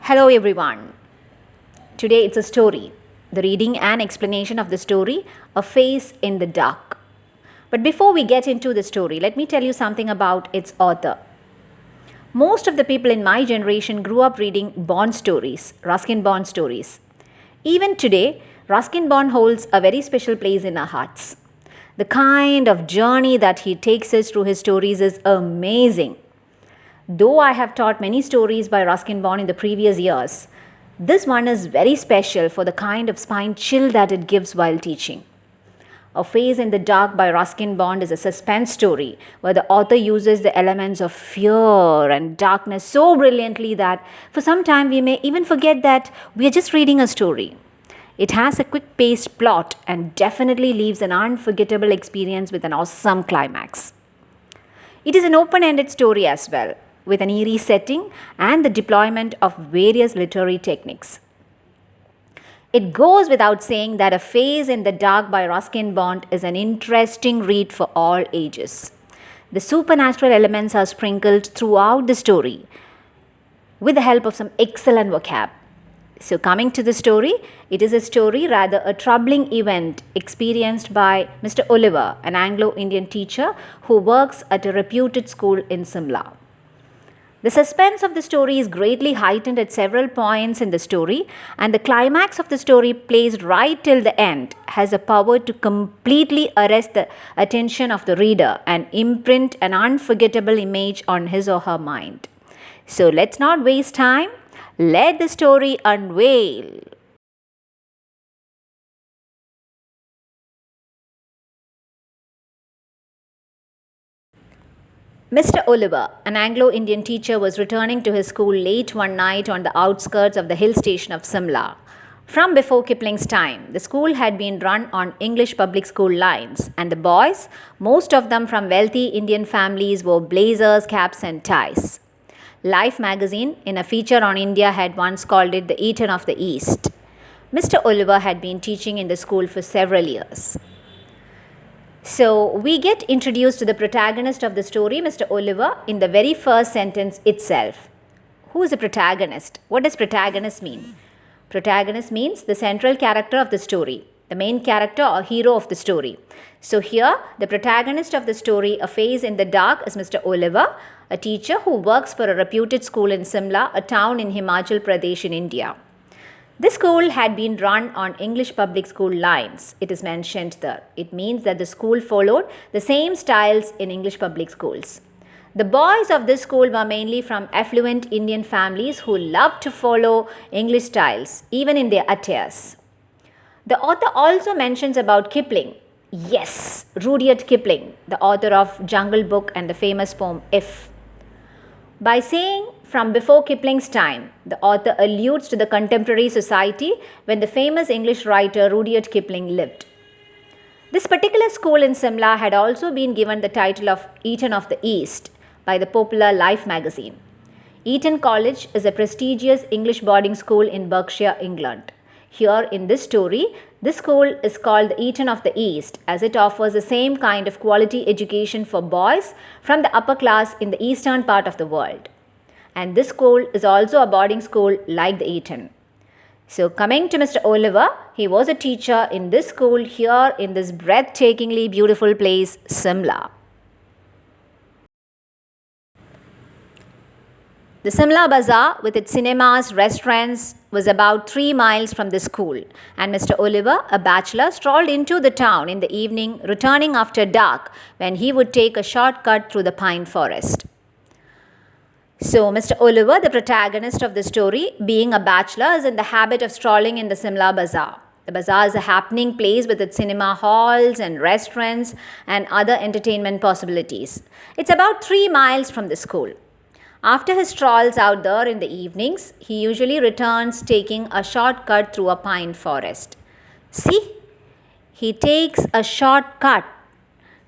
Hello everyone. Today it's a story. The reading and explanation of the story, A Face in the Dark. But before we get into the story, let me tell you something about its author. Most of the people in my generation grew up reading Bond stories, Ruskin Bond stories. Even today, Ruskin Bond holds a very special place in our hearts. The kind of journey that he takes us through his stories is amazing. Though I have taught many stories by Ruskin Bond in the previous years, this one is very special for the kind of spine chill that it gives while teaching. A Face in the Dark by Ruskin Bond is a suspense story where the author uses the elements of fear and darkness so brilliantly that for some time we may even forget that we are just reading a story. It has a quick-paced plot and definitely leaves an unforgettable experience with an awesome climax. It is an open-ended story as well, with an eerie setting and the deployment of various literary techniques. It goes without saying that A Face in the Dark by Ruskin Bond is an interesting read for all ages. The supernatural elements are sprinkled throughout the story with the help of some excellent vocab. So coming to the story, it is a story, rather a troubling event experienced by Mr. Oliver, an Anglo-Indian teacher who works at a reputed school in Simla. The suspense of the story is greatly heightened at several points in the story, and the climax of the story, placed right till the end, has a power to completely arrest the attention of the reader and imprint an unforgettable image on his or her mind. So let's not waste time. Let the story unveil. Mr. Oliver, an Anglo-Indian teacher, was returning to his school late one night on the outskirts of the hill station of Simla. From before Kipling's time, the school had been run on English public school lines, and the boys, most of them from wealthy Indian families, wore blazers, caps and ties. Life magazine, in a feature on India, had once called it the Eton of the East. Mr. Oliver had been teaching in the school for several years. So, we get introduced to the protagonist of the story, Mr. Oliver, in the very first sentence itself. Who is the protagonist? What does protagonist mean? Protagonist means the central character of the story, the main character or hero of the story. So, here, the protagonist of the story, A Face in the Dark, is Mr. Oliver, a teacher who works for a reputed school in Simla, a town in Himachal Pradesh in India. This school had been run on English public school lines. It is mentioned there. It means that the school followed the same styles in English public schools. The boys of this school were mainly from affluent Indian families who loved to follow English styles, even in their attires. The author also mentions about Kipling. Yes, Rudyard Kipling, the author of Jungle Book and the famous poem If. By saying from before Kipling's time, the author alludes to the contemporary society when the famous English writer Rudyard Kipling lived. This particular school in Simla had also been given the title of Eton of the East by the popular Life magazine. Eton College is a prestigious English boarding school in Berkshire, England. Here in this story, this school is called the Eton of the East as it offers the same kind of quality education for boys from the upper class in the eastern part of the world. And this school is also a boarding school like the Eton. So coming to Mr. Oliver, he was a teacher in this school here in this breathtakingly beautiful place, Simla. The Simla Bazaar, with its cinemas, restaurants, was about 3 miles from the school, and Mr. Oliver, a bachelor, strolled into the town in the evening, returning after dark, when he would take a shortcut through the pine forest. So, Mr. Oliver, the protagonist of the story, being a bachelor, is in the habit of strolling in the Simla Bazaar. The bazaar is a happening place with its cinema halls and restaurants and other entertainment possibilities. It's about 3 miles from the school. After his strolls out there in the evenings, he usually returns taking a shortcut through a pine forest. See, he takes a shortcut.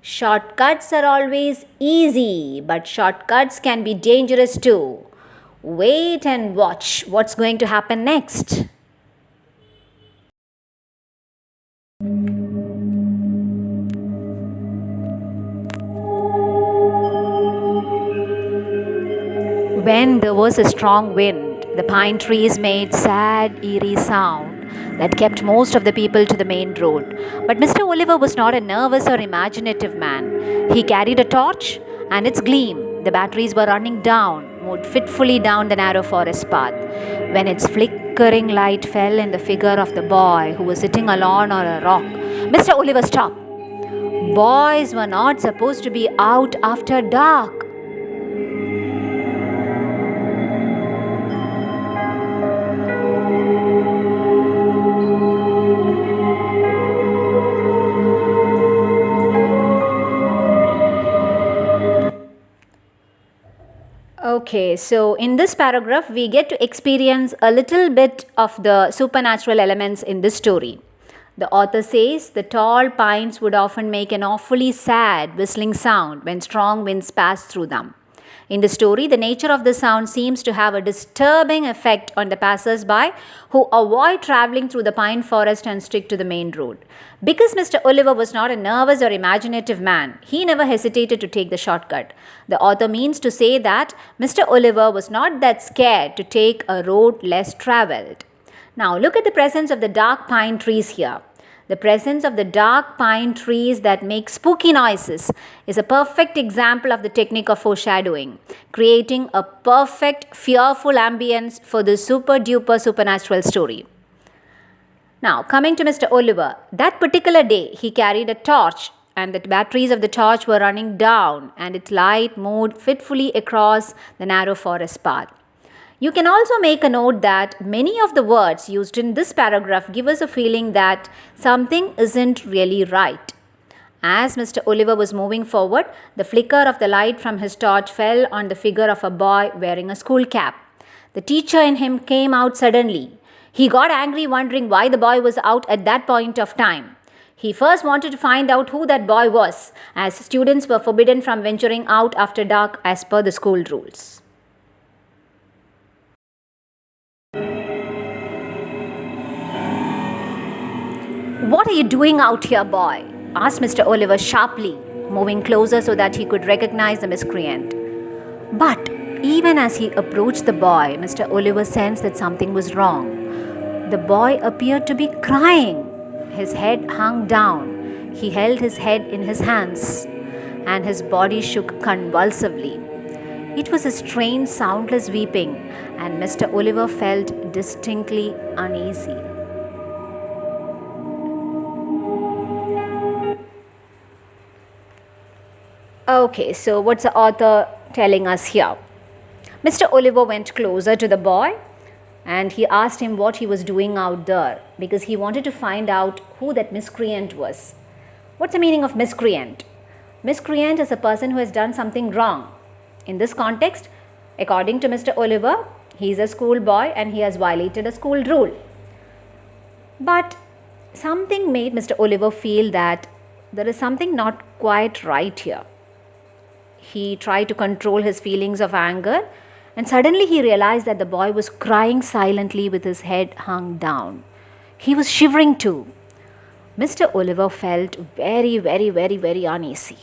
Shortcuts are always easy, but shortcuts can be dangerous too. Wait and watch what's going to happen next. When there was a strong wind, The pine trees made sad, eerie sound that kept most of the people to the main road. But Mr. Oliver was not a nervous or imaginative man. He carried a torch, and its gleam, the batteries were running down, moved fitfully down the narrow forest path. When its flickering light fell in the figure of the boy who was sitting alone on a rock, Mr. Oliver stopped. Boys were not supposed to be out after dark. Okay, so in this paragraph, we get to experience a little bit of the supernatural elements in this story. The author says the tall pines would often make an awfully sad whistling sound when strong winds passed through them. In the story, the nature of the sound seems to have a disturbing effect on the passers-by who avoid traveling through the pine forest and stick to the main road. Because Mr. Oliver was not a nervous or imaginative man, he never hesitated to take the shortcut. The author means to say that Mr. Oliver was not that scared to take a road less traveled. Now look at the presence of the dark pine trees here. The presence of the dark pine trees that make spooky noises is a perfect example of the technique of foreshadowing, creating a perfect, fearful ambience for the super-duper supernatural story. Now, coming to Mr. Oliver, that particular day he carried a torch and the batteries of the torch were running down and its light moved fitfully across the narrow forest path. You can also make a note that many of the words used in this paragraph give us a feeling that something isn't really right. As Mr. Oliver was moving forward, the flicker of the light from his torch fell on the figure of a boy wearing a school cap. The teacher in him came out suddenly. He got angry wondering why the boy was out at that point of time. He first wanted to find out who that boy was, as students were forbidden from venturing out after dark as per the school rules. "What are you doing out here, boy?" asked Mr. Oliver sharply, moving closer so that he could recognize the miscreant. But even as he approached the boy, Mr. Oliver sensed that something was wrong. The boy appeared to be crying. His head hung down. He held his head in his hands, and his body shook convulsively. It was a strange, soundless weeping, and Mr. Oliver felt distinctly uneasy. Okay, so what's the author telling us here? Mr. Oliver went closer to the boy and he asked him what he was doing out there because he wanted to find out who that miscreant was. What's the meaning of miscreant? Miscreant is a person who has done something wrong. In this context, according to Mr. Oliver, he is a schoolboy and he has violated a school rule. But something made Mr. Oliver feel that there is something not quite right here. He tried to control his feelings of anger and suddenly he realized that the boy was crying silently with his head hung down. He was shivering too. Mr. Oliver felt very uneasy.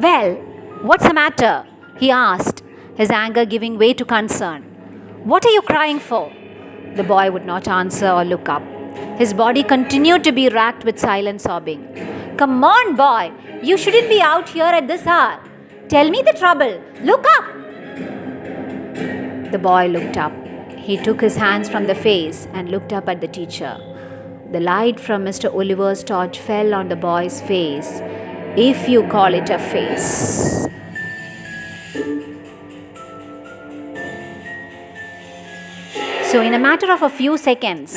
"Well, what's the matter?" he asked, his anger giving way to concern. "What are you crying for?" The boy would not answer or look up. His body continued to be racked with silent sobbing. "Come on, boy, you shouldn't be out here at this hour. Tell me the trouble. Look up." The boy looked up. He took his hands from the face and looked up at the teacher. The light from Mr. Oliver's torch fell on the boy's face, if you call it a face. So in a matter of a few seconds,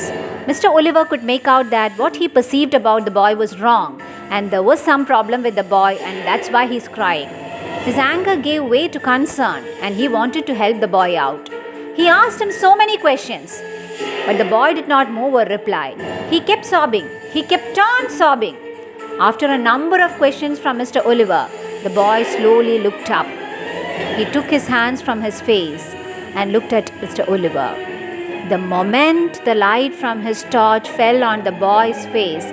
Mr. Oliver could make out that what he perceived about the boy was wrong and there was some problem with the boy and that's why he's crying. His anger gave way to concern and he wanted to help the boy out. He asked him so many questions, but the boy did not move or reply. He kept sobbing. He kept on sobbing. After a number of questions from Mr. Oliver, the boy slowly looked up. He took his hands from his face and looked at Mr. Oliver. The moment the light from his torch fell on the boy's face,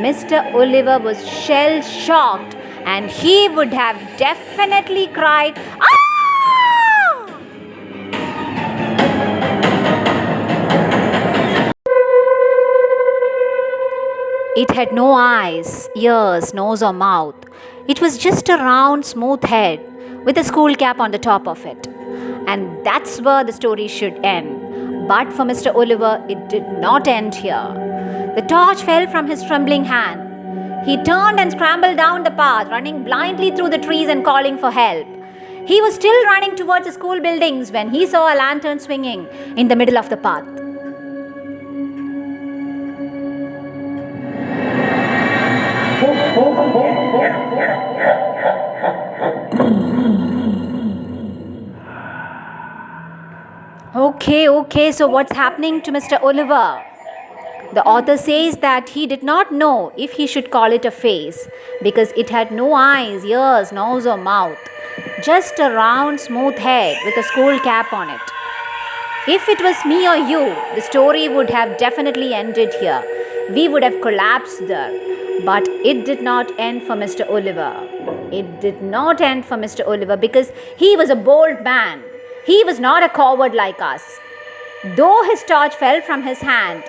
Mr. Oliver was shell-shocked and he would have definitely cried, "Ah!" It had no eyes, ears, nose or mouth. It was just a round, smooth head with a school cap on the top of it. And that's where the story should end. But for Mr. Oliver, it did not end here. The torch fell from his trembling hand. He turned and scrambled down the path, running blindly through the trees and calling for help. He was still running towards the school buildings when he saw a lantern swinging in the middle of the path. Okay, so what's happening to Mr. Oliver? The author says that he did not know if he should call it a face because it had no eyes, ears, nose or mouth. Just a round, smooth head with a school cap on it. If it was me or you, the story would have definitely ended here. We would have collapsed there. But it did not end for Mr. Oliver. It did not end for Mr. Oliver because he was a bold man. He was not a coward like us. Though his torch fell from his hand,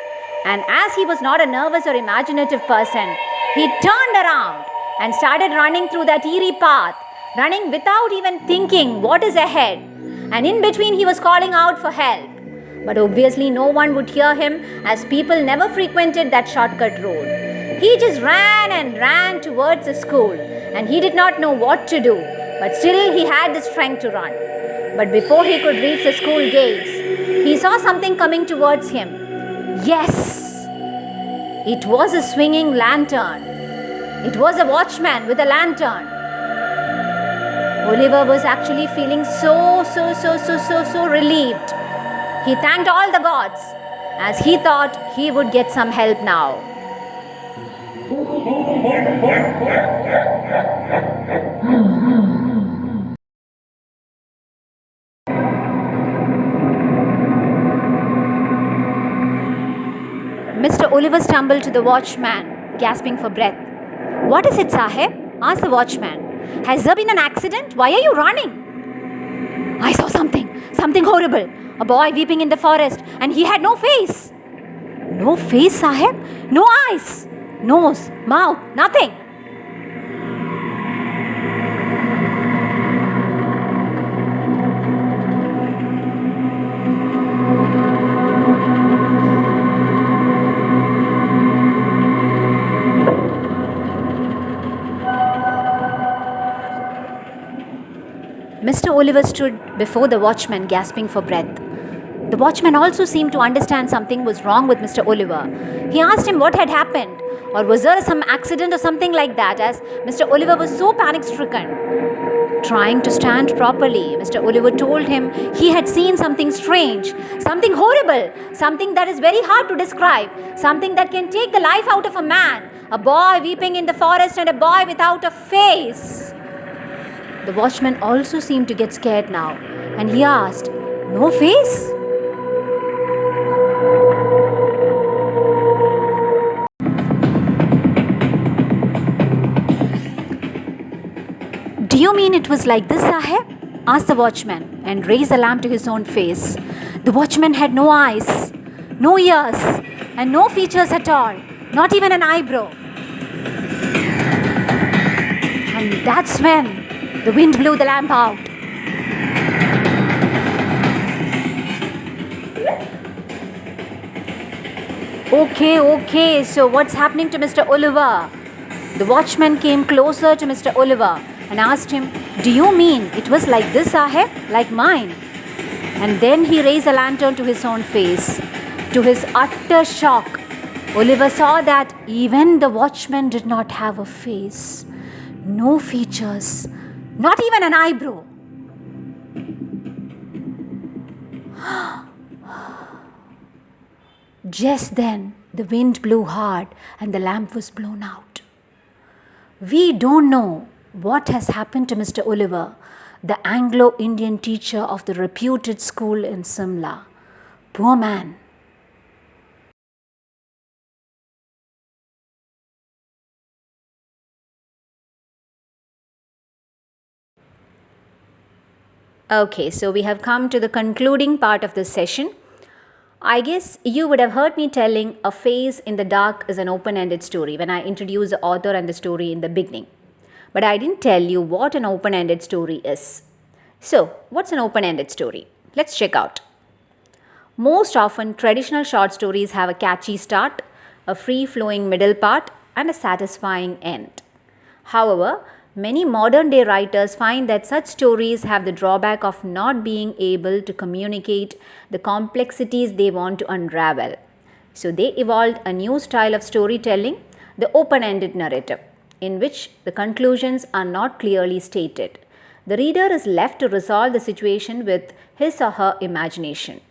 and as he was not a nervous or imaginative person, he turned around and started running through that eerie path, running without even thinking what is ahead. And in between he was calling out for help. But obviously no one would hear him as people never frequented that shortcut road. He just ran and ran towards the school and he did not know what to do, but still he had the strength to run. But before he could reach the school gates, he saw something coming towards him. Yes! It was a swinging lantern. It was a watchman with a lantern. Oliver was actually feeling so relieved. He thanked all the gods as he thought he would get some help now. Mr. Oliver stumbled to the watchman, gasping for breath. "What is it, Sahib?" asked the watchman. "Has there been an accident? Why are you running?" "I saw something horrible. A boy weeping in the forest, and he had no face." "No face, Sahib? No eyes? Nose, mouth, nothing?" Mr. Oliver stood before the watchman, gasping for breath. The watchman also seemed to understand something was wrong with Mr. Oliver. He asked him what had happened, or was there some accident or something like that, as Mr. Oliver was so panic-stricken. Trying to stand properly, Mr. Oliver told him he had seen something strange, something horrible, something that is very hard to describe, something that can take the life out of a man, a boy weeping in the forest and a boy without a face. The watchman also seemed to get scared now, and he asked, "No face?" "Do you mean it was like this, Sahib?" asked the watchman, and raised the lamp to his own face. The watchman had no eyes, no ears, and no features at all, not even an eyebrow. And that's when the wind blew the lamp out. Okay, so what's happening to Mr. Oliver? The watchman came closer to Mr. Oliver and asked him, "Do you mean it was like this, Sahib, like mine?" And then he raised the lantern to his own face. To his utter shock, Oliver saw that even the watchman did not have a face, no features, not even an eyebrow. Just then, the wind blew hard and the lamp was blown out. We don't know what has happened to Mr. Oliver, the Anglo-Indian teacher of the reputed school in Simla. Poor man. Okay, so we have come to the concluding part of this session. I guess you would have heard me telling A Face in the Dark is an open-ended story when I introduced the author and the story in the beginning. But I didn't tell you what an open-ended story is. So, what's an open-ended story? Let's check out. Most often, traditional short stories have a catchy start, a free-flowing middle part, and a satisfying end. However, many modern-day writers find that such stories have the drawback of not being able to communicate the complexities they want to unravel. So they evolved a new style of storytelling, the open-ended narrative, in which the conclusions are not clearly stated. The reader is left to resolve the situation with his or her imagination.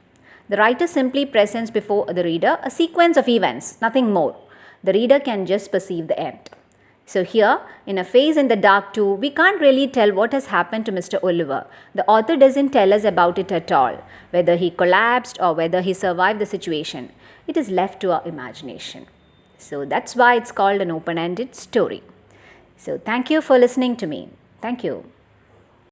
The writer simply presents before the reader a sequence of events, nothing more. The reader can just perceive the end. So here, in A Face in the Dark too, we can't really tell what has happened to Mr. Oliver. The author doesn't tell us about it at all, whether he collapsed or whether he survived the situation. It is left to our imagination. So that's why it's called an open-ended story. So thank you for listening to me. Thank you.